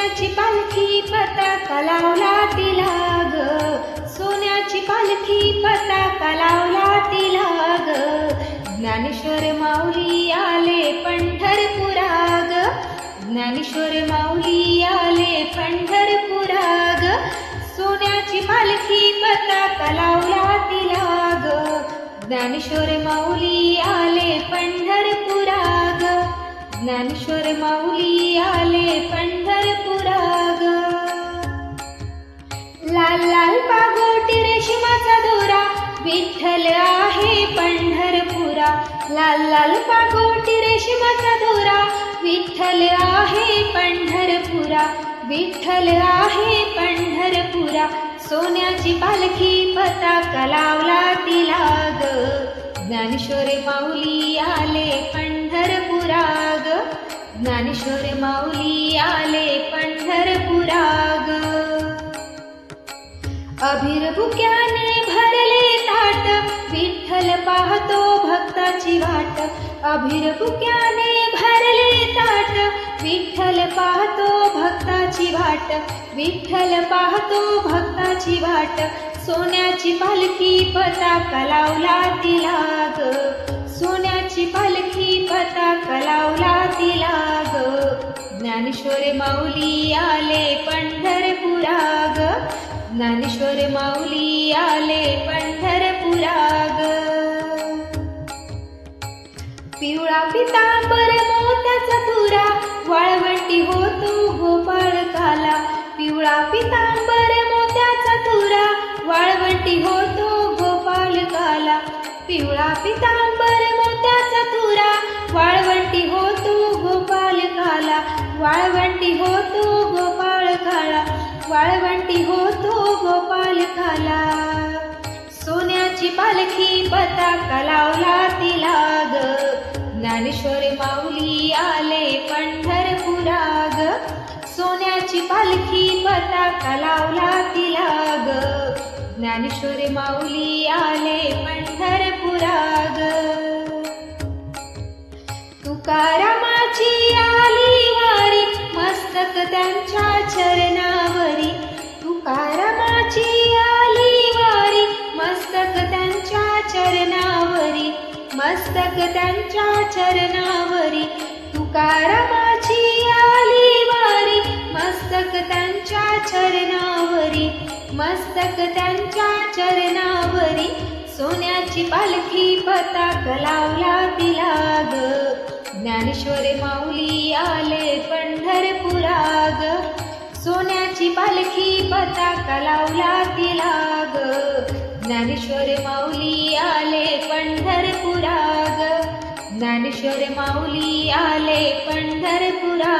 सोन्याची पालखी पताका लावला तिला ग, सोन्याची पालखी पताका लावला तिला ग, ज्ञानेश्वर माऊली आले पंढरपुरा ग, ज्ञानेश्वर माऊली आले पंढरपुरा ग, सोन्याची पालखी पताका लावला तिला ग, ज्ञानेश्वर माऊली आले पंढरपुरा ग, ज्ञानेश्वर माऊली आले पंढरपुरा ग. लाल लाल पागोटी रेशमाचा दोरा विठ्ठल आहे पंढरपुरा, लाल लाल पागोटी रेशमाचा दोरा विठ्ठल आहे पंढरपुरा, विठ्ठल आहे पंढरपुरा, सोन्याची पालखी पताका लावला तिला ग, ज्ञानेश्वर माऊली आले पंढरपुरा ग, ज्ञानेश्वर माऊली आले पंढरपुरा ग. अभिरभुक्याने भरले ताट विठ्ठल पाहतो भक्ताची वाट, अभिरभुक्याने भरले ताट विठ्ठल पाहतो भक्ताची वाट, विठ्ठल पाहतो भक्ताची वाट, सोन्याची पालखी पताका लावला तिला ग, सोन्याची पालखी पताका लावला तिला ग, ज्ञानेश्वर माऊली आले पंढरपुरा ग, ज्ञानेश्वर माऊली आले पंढरपुरा ग. पिवळा पितांबर मोत्याचा तुरा वाळवंटी होतो गोपाळ काला, पिवळा पितांबर मोत्याचा तुरा वाळवंटी होतो गोपाळ काला, पिवळा पितांबर मोत्याचा तुरा वाळवंटी होतो गोपाळ काला, वाळवंटी होतो गोपाळ काला, वाळवंटी होतो गोपाळ काला, सोन्याची पालखी पताका लावला तिला ग, ज्ञानेश्वर माऊली आले पंढरपुरा ग, सोन्याची पालखी पताका लावला तिला ग, ज्ञानेश्वर माऊली आले पंढरपुरा ग. तुकारामाची आली वारी मस्तक त्यांच्या चरणावरी, तुकारामाची आली वारी मस्तक त्यांच्या चरणावरी, मस्तक त्यांच्या चरणावरी, तुकारामाची आली वारी मस्तक त्यांच्या चरणावरी, मस्तक त्यांच्या चरणावरी, सोन्याची पालखी पताका लावला तिला ग, ज्ञानेश्वर माऊली आले पंढरपुरा ग, सोन्याची पालखी पताका लावला तिला ग, ज्ञानेश्वर माऊली आले पंढरपुरा ग, ज्ञानेश्वर माऊली आले पंढरपुरा